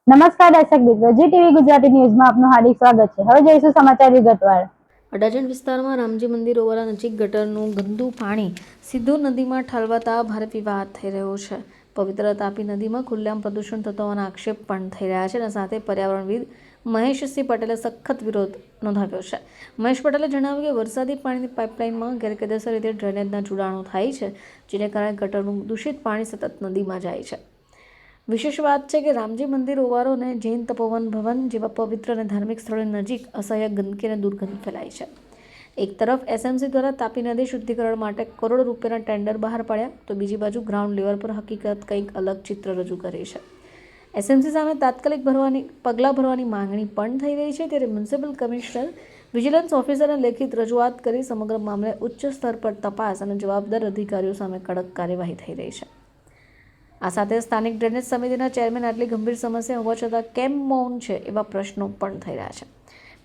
નમસ્કાર દર્શક મિત્રો, જી ટીવી ગુજરાતી ન્યૂઝમાં આપનું હાર્દિક સ્વાગત છે। હવે જોઈશું સમાચાર વિગતવાર। અડાજણ વિસ્તારમાં રામજી મંદિર ઓવારા નજીક ગટરનું ગંદુ પાણી સીધું નદીમાં ઠાલવાતા ભારે વિવાદ થઈ રહ્યો છે। પવિત્ર તાપી નદીમાં ખુલ્લેઆમ પ્રદૂષણ થતો હોવાના આક્ષેપ પણ થઈ રહ્યા છે અને સાથે પર્યાવરણવિદ મહેશસિંહ પટેલે સખત વિરોધ નોંધાવ્યો છે। મહેશ પટેલે જણાવ્યું કે વરસાદી પાણીની પાઇપલાઇનમાં ગેરકાયદેસર રીતે ડ્રેનેજના જોડાણો થાય છે, જેને કારણે ગટરનું દૂષિત પાણી સતત નદીમાં જાય છે। વિશેષ વાત છે કે રામજી મંદિર ઓવારો અને જૈન તપોવન ભવન જેવા પવિત્ર અને ધાર્મિક સ્થળોની નજીક અસહ્ય ગંદકી અને દુર્ગંધ ફેલાય છે। એક તરફ એસએમસી દ્વારા તાપી નદી શુદ્ધિકરણ માટે કરોડો રૂપિયાના ટેન્ડર બહાર પાડ્યા, તો બીજી બાજુ ગ્રાઉન્ડ લેવલ પર હકીકત કંઈક અલગ ચિત્ર રજૂ કરે છે। એસએમસી સામે તાત્કાલિક પગલાં ભરવાની માંગણી પણ થઈ રહી છે, ત્યારે મ્યુનિસિપલ કમિશનર, વિજિલન્સ ઓફિસરને લેખિત રજૂઆત કરી સમગ્ર મામલે ઉચ્ચ સ્તર પર તપાસ અને જવાબદાર અધિકારીઓ સામે કડક કાર્યવાહી થઈ રહી છે। આ સાથે સ્થાનિક ડ્રેનેજ સમિતિના ચેરમેન આટલી ગંભીર સમસ્યા હોવા છતાં કેમ મૌન છે, એવા પ્રશ્નો પણ થઈ રહ્યા છે।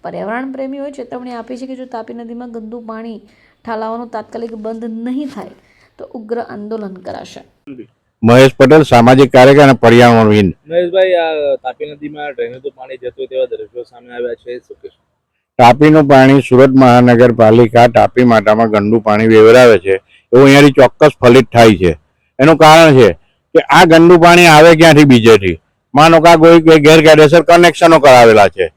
પર્યાવરણ પ્રેમીઓએ ચેતવણી આપી છે કે જો તાપી નદીમાં ગંદુ પાણી ઠાલવવાનું તાત્કાલિક બંધ નહીં થાય તો ઉગ્ર આંદોલન કરાશે। મહેશ પટેલ, સામાજિક કાર્યકર અને પર્યાવરણવિદ। મહેશભાઈ, આ તાપી નદીમાં ડ્રેનેજનું પાણી જતું તેવા દ્રશ્યો સામે આવ્યા છે, શું કહેશો? તાપીનું પાણી સુરત મહાનગરપાલિકા તાપી માટામાં ગંદુ પાણી વેવરાવે છે એવું અહીંયાથી ચોક્કસ ફલિત થાય છે। એનું કારણ છે કે આ ગંદુ પાણી આવે ક્યાંથી? બીજેથી। માનો કે કોઈ ગેરકાયદેસર કનેક્શનો કરાવેલા છે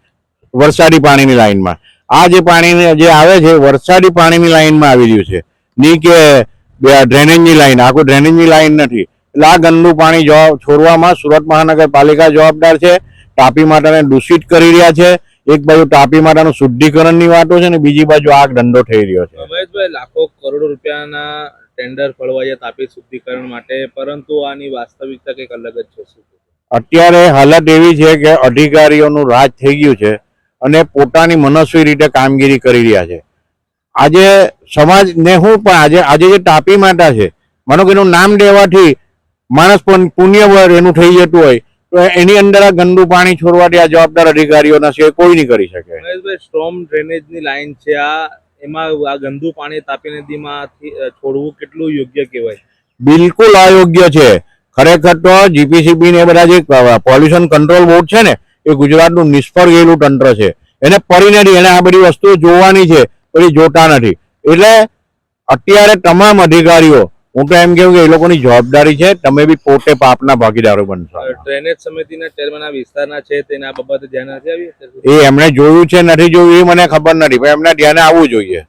વરસાદી પાણીની લાઈનમાં। આ જે પાણી જે આવે છે વરસાદી પાણીની લાઈનમાં આવી રહ્યું છે, ની કે ડ્રેનેજની લાઈન। આ કોઈ ડ્રેનેજની લાઈન નથી। એટલે આ ગંદુ પાણી છોડવામાં સુરત મહાનગરપાલિકા જવાબદાર છે। તાપી માટાને દૂષિત કરી રહ્યા છે। એક બાજુ તાપી માટાનું શુદ્ધિકરણની વાતો છે ને બીજી બાજુ આગ ધંધો થઈ રહ્યો છે। મહેશભાઈ, લાખો કરોડો રૂપિયાના ટેન્ડર ફળવાયા તાપી શુદ્ધિકરણ માટે, પરંતુ આની વાસ્તવિકતા કંઈક અલગ જ છે, શું? અત્યારે હાલત એવી છે કે અધિકારીઓનું રાજ થઈ ગયું છે અને પોતાની મનસ્વી રીતે કામગીરી કરી રહ્યા છે। આજે સમાજને હું પણ આજે જે તાપી માતા છે, માનો કે એનું નામ લેવાથી માણસ પણ પુણ્યવર એનું થઈ જતું હોય, તો એની અંદર આ ગંદુ પાણી છોડવાથી આ જવાબદાર અધિકારીઓના છે કોઈ નહીં કરી શકે। મહેશભાઈ, સ્ટ્રોમ ડ્રેનેજની લાઈન છે એમાં આ ગંદુ પાણી તાપી નદીમાંથી છોડવું કેટલું યોગ્ય કહેવાય? બિલકુલ અયોગ્ય છે। ખરેખર તો જીપીસીબી ને બધા જે પોલ્યુશન કંટ્રોલ બોર્ડ છે ને, એ ગુજરાતનું નિષ્ફળ ગયેલું તંત્ર છે। એને પરિણતિ એને આ બધી વસ્તુઓ જોવાની છે, પણ એ જોતા નથી। એટલે અત્યારે તમામ અધિકારીઓ, હું તો એમ કહું કે એ લોકોની જવાબદારી છે, તમે બી પોતે પાપના ભાગીદારો બનશો। ડ્રેનેજ સમિતિના ચેરમેન આ વિસ્તારના છે, તેને આ બાબતે ધ્યાન નથી આવ્યું? એ એમણે જોયું છે નથી જોયું એ મને ખબર નથી, પણ એમને ધ્યાને આવવું જોઈએ।